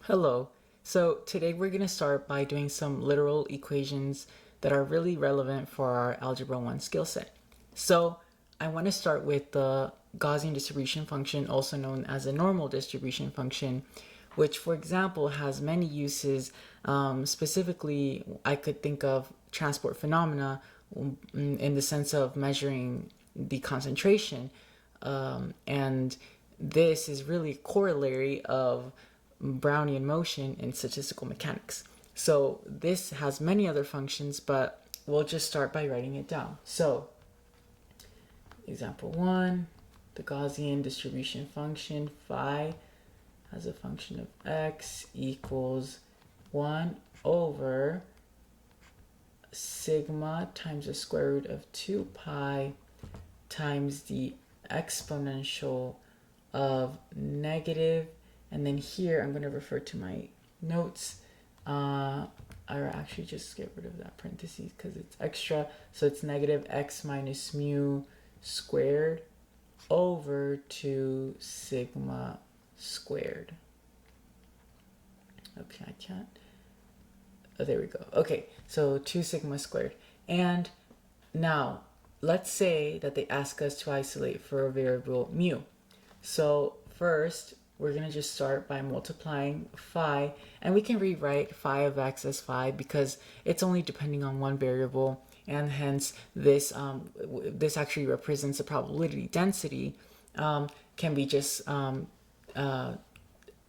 Hello. So today we're going to start by doing some literal equations that are really relevant for our Algebra 1 skill set. So I want to start with the Gaussian distribution function, also known as a normal distribution function, which for example has many uses. Specifically, I could think of transport phenomena in the sense of measuring the concentration. And this is really corollary of Brownian motion in statistical mechanics. So this has many other functions, but we'll just start by writing it down. So example 1, the Gaussian distribution function phi has a function of x equals 1 over sigma times the square root of 2 pi times the exponential of negative, and then here I'm going to refer to my notes, or actually just get rid of that parentheses because it's extra, so it's negative x minus mu squared over 2 sigma squared. Okay, I can't. Oh, there we go. Okay, so 2 sigma squared. And now let's say that they ask us to isolate for a variable mu. So first, we're going to just start by multiplying phi, and we can rewrite phi of x as phi because it's only depending on one variable, and hence this this actually represents the probability density, can be just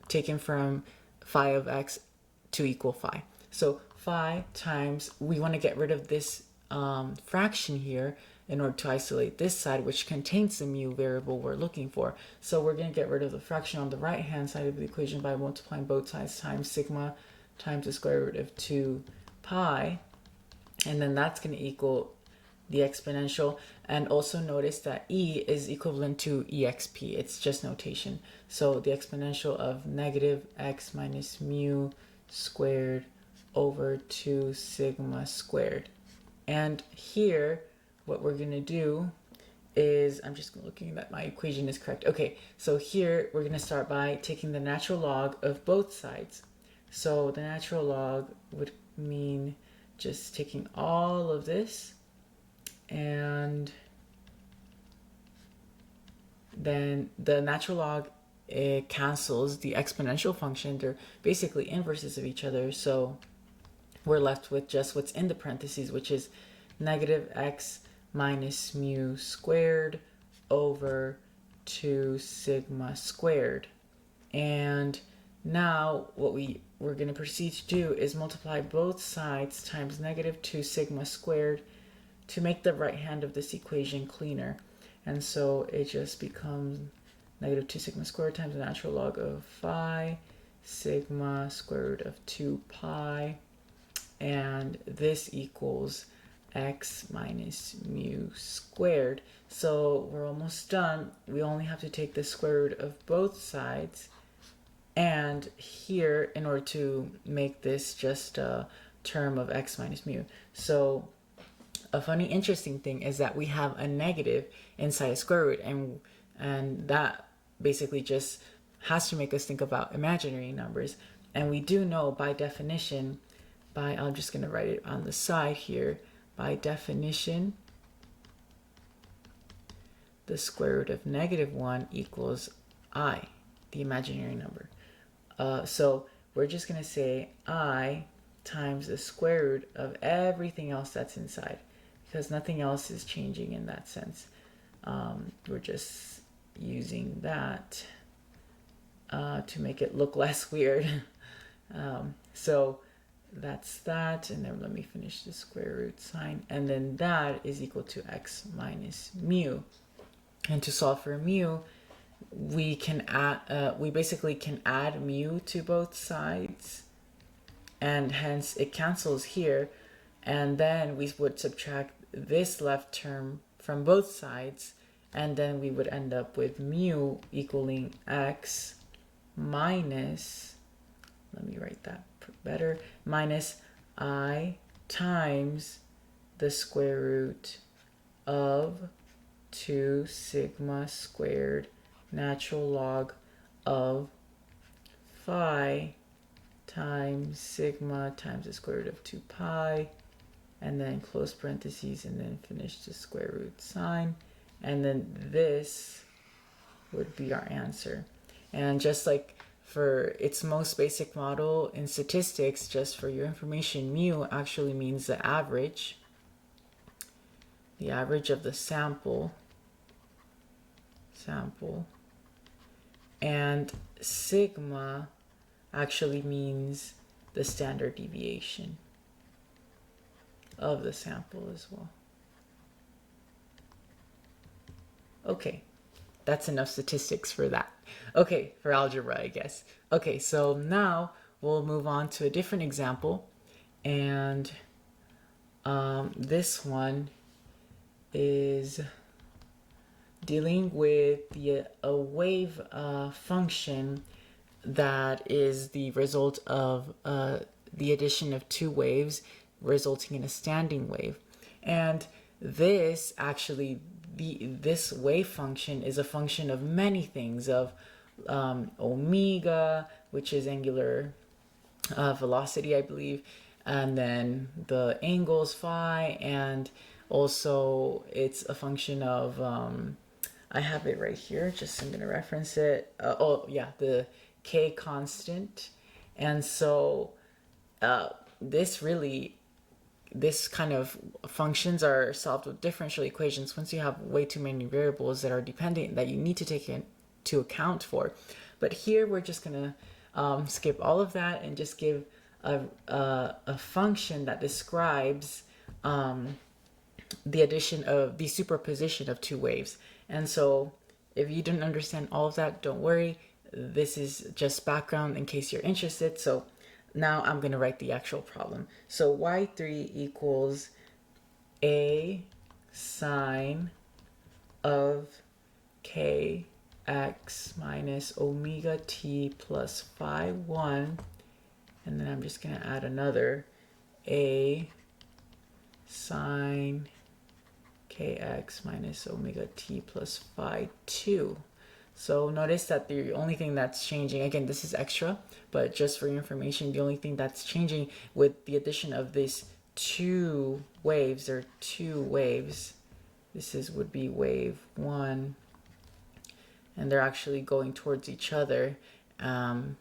taken from phi of x to equal phi. So phi times, we want to get rid of this fraction here in order to isolate this side, which contains the mu variable we're looking for. So we're going to get rid of the fraction on the right hand side of the equation by multiplying both sides times sigma times the square root of 2 pi, and then that's going to equal the exponential. And also notice that e is equivalent to exp, it's just notation. So the exponential of negative x minus mu squared over 2 sigma squared. And here what we're going to do is, I'm just looking that my equation is correct. Okay, so here we're going to start by taking the natural log of both sides. So the natural log would mean just taking all of this, and then the natural log, it cancels the exponential function. They're basically inverses of each other, so we're left with just what's in the parentheses, which is negative x minus mu squared over 2 sigma squared. And now what we're going to proceed to do is multiply both sides times negative 2 sigma squared to make the right hand of this equation cleaner. And so it just becomes negative 2 sigma squared times the natural log of phi sigma square root of 2 pi, and this equals x minus mu squared. So we're almost done. We only have to take the square root of both sides, and here, in order to make this just a term of x minus mu. So a funny interesting thing is that we have a negative inside a square root, and that basically just has to make us think about imaginary numbers. And we do know by definition, I'm just going to write it on the side here, by definition, the square root of negative 1 equals I, the imaginary number. So we're just going to say I times the square root of everything else that's inside, because nothing else is changing in that sense. We're just using that to make it look less weird. So that's that, and then let me finish the square root sign, and then that is equal to x minus mu. And to solve for mu, we can add, we basically can add mu to both sides, and hence it cancels here, and then we would subtract this left term from both sides, and then we would end up with mu equaling x minus, let me write that better, minus I times the square root of 2 sigma squared natural log of phi times sigma times the square root of 2 pi, and then close parentheses, and then finish the square root sign, and then this would be our answer. And just like for its most basic model in statistics, just for your information, mu actually means the average of the sample, and sigma actually means the standard deviation of the sample as well. Okay, that's enough statistics for that. Okay, for algebra, I guess. Okay, so now we'll move on to a different example, and this one is dealing with a wave function that is the result of the addition of two waves resulting in a standing wave. And this actually, this wave function is a function of many things, of omega, which is angular velocity, I believe, and then the angles phi, and also it's a function of I have it right here, just I'm going to reference it. The k constant. And so this kind of functions are solved with differential equations once you have way too many variables that are dependent that you need to take into account for. But here we're just going to skip all of that and just give a function that describes the addition of the superposition of two waves. And so if you didn't understand all of that, don't worry. This is just background in case you're interested. So now I'm going to write the actual problem. So y3 equals a sine of kx minus omega t plus phi 1. And then I'm just going to add another a sine kx minus omega t plus phi 2. So notice that the only thing that's changing, again, this is extra, but just for your information, the only thing that's changing with the addition of these two waves, this would be wave 1, and they're actually going towards each other, and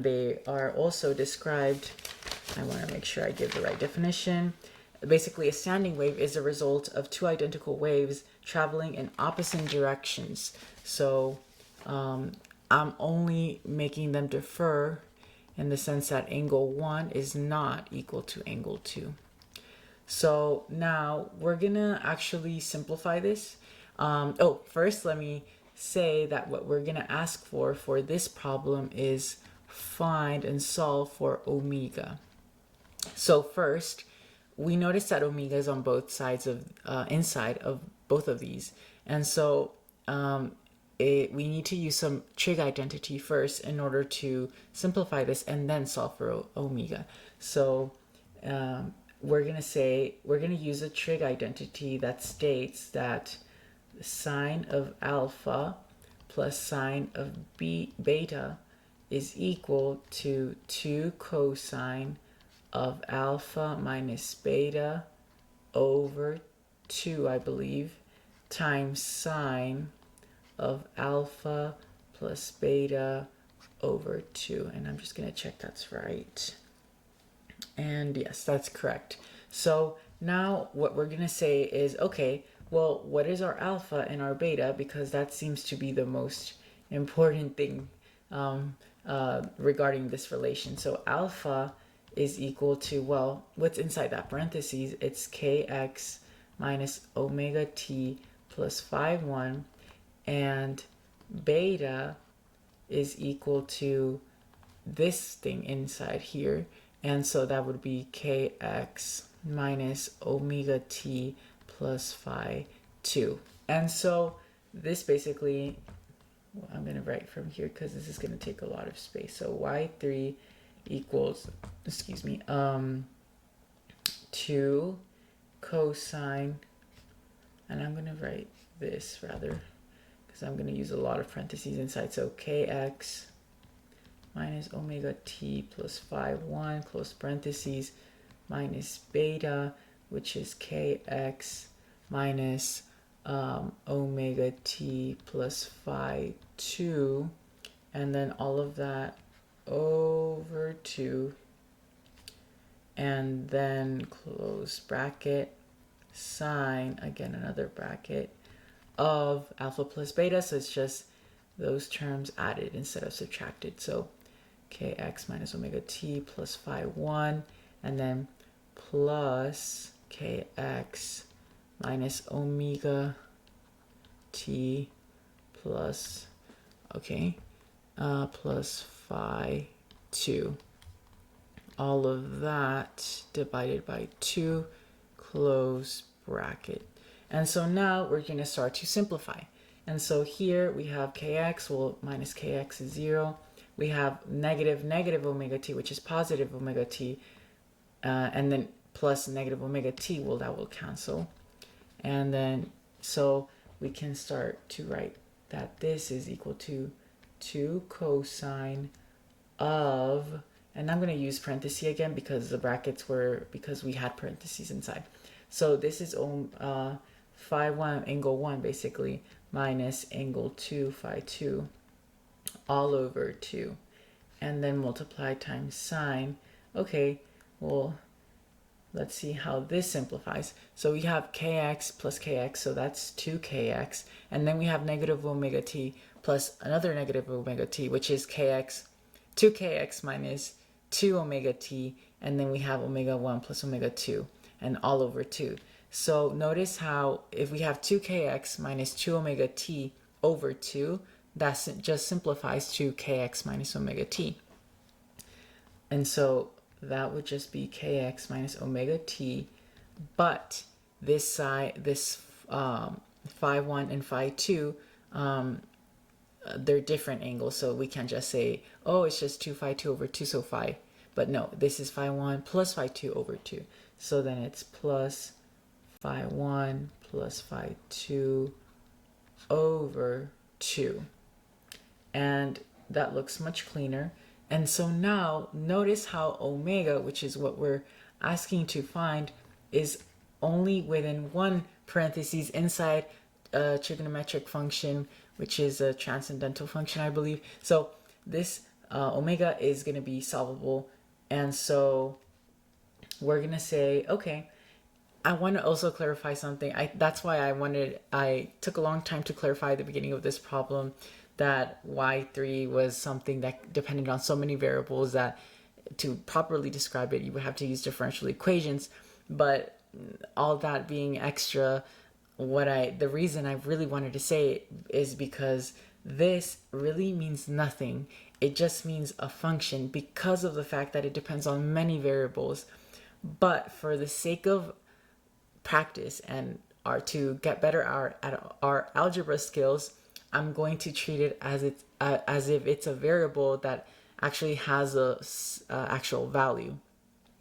they are also described, I want to make sure I give the right definition. Basically, a standing wave is a result of two identical waves traveling in opposite directions. So I'm only making them differ in the sense that angle 1 is not equal to angle 2. So now we're gonna actually simplify this. First let me say that what we're gonna ask for this problem is find and solve for omega. So first, we notice that omega is on both sides of inside of both of these, and so we need to use some trig identity first in order to simplify this and then solve for omega. So we're gonna use a trig identity that states that sine of alpha plus sine of beta is equal to 2 cosine of alpha minus beta over 2, I believe, times sine of alpha plus beta over 2. And I'm just going to check that's right. And yes, that's correct. So now what we're going to say is, okay, well, what is our alpha and our beta? Because that seems to be the most important thing regarding this relation. So alpha is equal to, well, what's inside that parentheses? It's kx minus omega t plus phi 1, and beta is equal to this thing inside here, and so that would be kx minus omega t plus phi 2. And so this basically, well, I'm going to write from here because this is going to take a lot of space. So y3 equals, 2 cosine, and I'm going to write this rather because I'm going to use a lot of parentheses inside. So kx minus omega t plus phi 1 close parentheses minus beta, which is kx minus omega t plus phi 2, and then all of that over 2, and then close bracket, sine, again another bracket, of alpha plus beta, so it's just those terms added instead of subtracted. So kx minus omega t plus phi 1, and then plus kx minus omega t plus, plus phi 2. All of that divided by 2, close bracket. And so now we're going to start to simplify. And so here we have kx, well, minus kx is 0. We have negative omega t, which is positive omega t, and then plus negative omega t, well, that will cancel. And then, so we can start to write that this is equal to 2 cosine of, and I'm going to use parentheses again because the brackets were, because we had parentheses inside. So this is phi 1, angle 1 basically, minus angle 2, phi 2, all over 2. And then multiply times sine. Okay, well, let's see how this simplifies. So we have kx plus kx, so that's 2kx. And then we have negative omega t plus another negative omega t, which is kx, 2kx minus 2 omega t. And then we have omega 1 plus omega 2, and all over 2. So notice how if we have 2kx minus 2 omega t over 2, that just simplifies to kx minus omega t. And so that would just be kx minus omega t, but this side, this phi 1 and phi 2, they're different angles, so we can't just say, oh, it's just 2 phi 2 over 2, so phi. But no, this is phi 1 plus phi 2 over 2. So then it's plus phi 1 plus phi 2 over 2. And that looks much cleaner. And so now notice how omega, which is what we're asking to find, is only within one parentheses inside a trigonometric function, which is a transcendental function, I believe. So this omega is going to be solvable. And so we're going to say, okay, I want to also clarify something. That's why I took a long time to clarify at the beginning of this problem that y3 was something that depended on so many variables that to properly describe it, you would have to use differential equations. But all that being extra, the reason I really wanted to say it is because this really means nothing. It just means a function because of the fact that it depends on many variables. But for the sake of practice and to get better at our algebra skills, I'm going to treat it as if it's a variable that actually has a actual value,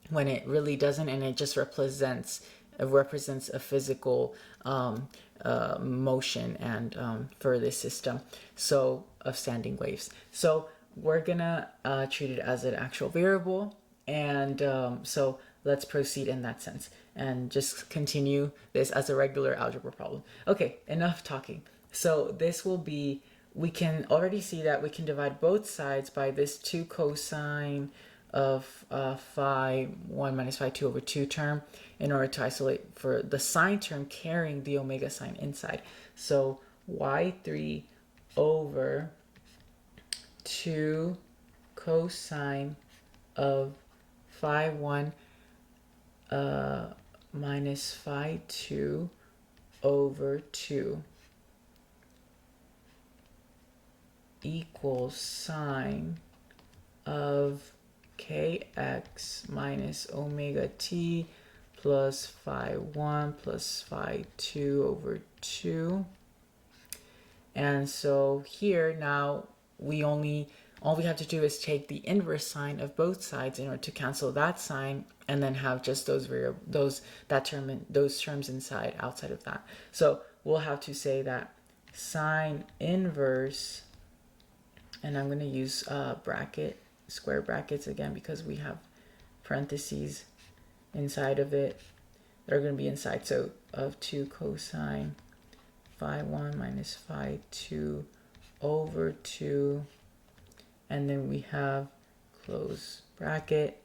when it really doesn't, and it just represents a physical motion and for this system, so of standing waves. So we're gonna treat it as an actual variable, and so let's proceed in that sense and just continue this as a regular algebra problem. Okay, enough talking. So this will be, we can already see that we can divide both sides by this 2 cosine of phi 1 minus phi 2 over 2 term in order to isolate for the sine term carrying the omega sign inside. So y3 over 2 cosine of phi 1 minus phi 2 over 2 equals sine of kx minus omega t plus phi 1 plus phi 2 over 2. And so here now all we have to do is take the inverse sign of both sides in order to cancel that sign, and then have just those terms inside outside of that. So we'll have to say that sine inverse, and I'm going to use square brackets again because we have parentheses inside of it that are going to be inside. So of 2 cosine phi 1 minus phi 2 over 2, and then we have close bracket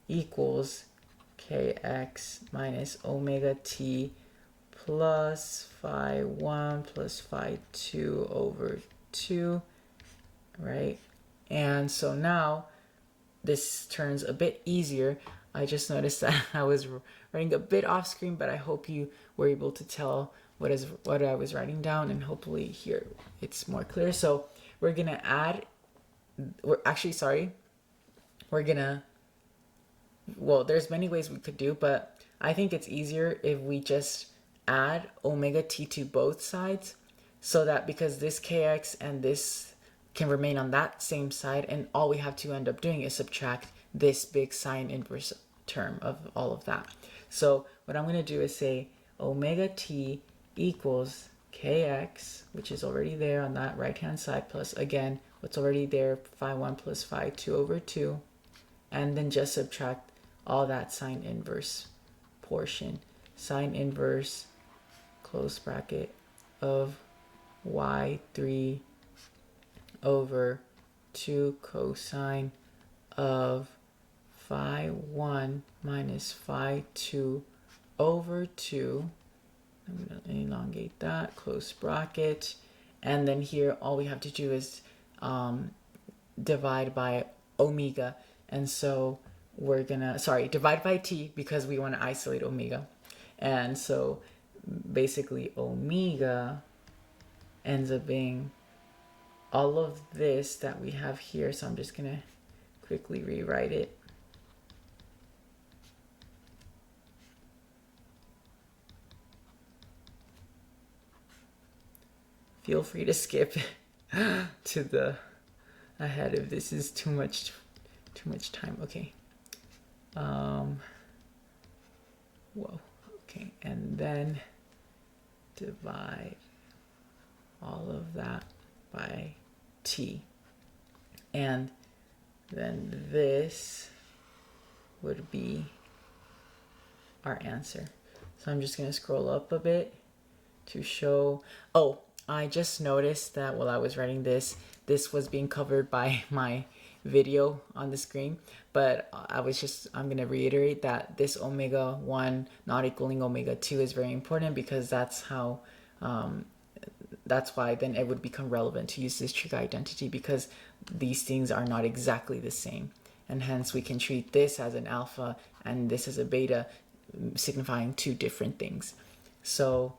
equals kx minus omega t plus phi 1 plus phi 2 over 2, right? And so now this turns a bit easier. I just noticed that I was writing a bit off screen, but I hope you were able to tell what I was writing down, and hopefully here it's more clear. So we're gonna add, well, there's many ways we could do, but I think it's easier if we just add omega t to both sides, so that because this kx and this can remain on that same side, and all we have to end up doing is subtract this big sine inverse term of all of that. So what I'm going to do is say omega t equals kx, which is already there on that right hand side, plus again what's already there, phi 1 plus phi 2 over 2, and then just subtract all that sine inverse portion. Sine inverse close bracket of y3 over 2 cosine of phi 1 minus phi 2 over 2. I'm going to elongate that, close bracket. And then here all we have to do is divide by omega. And so we're going to, divide by t because we want to isolate omega. And so basically omega ends up being all of this that we have here. So I'm just going to quickly rewrite it. Feel free to skip to the ahead if this is too much time. Okay. Whoa. Okay, and then divide all of that by t, and then this would be our answer. So I'm just going to scroll up a bit to show. Oh, I just noticed that while I was writing this was being covered by my video on the screen, but I'm going to reiterate that this omega 1 not equaling omega 2 is very important, because that's how that's why then it would become relevant to use this trig identity, because these things are not exactly the same, and hence we can treat this as an alpha and this as a beta, signifying two different things. So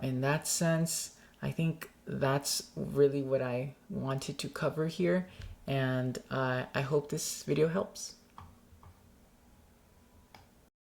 in that sense, I think that's really what I wanted to cover here, and I hope this video helps.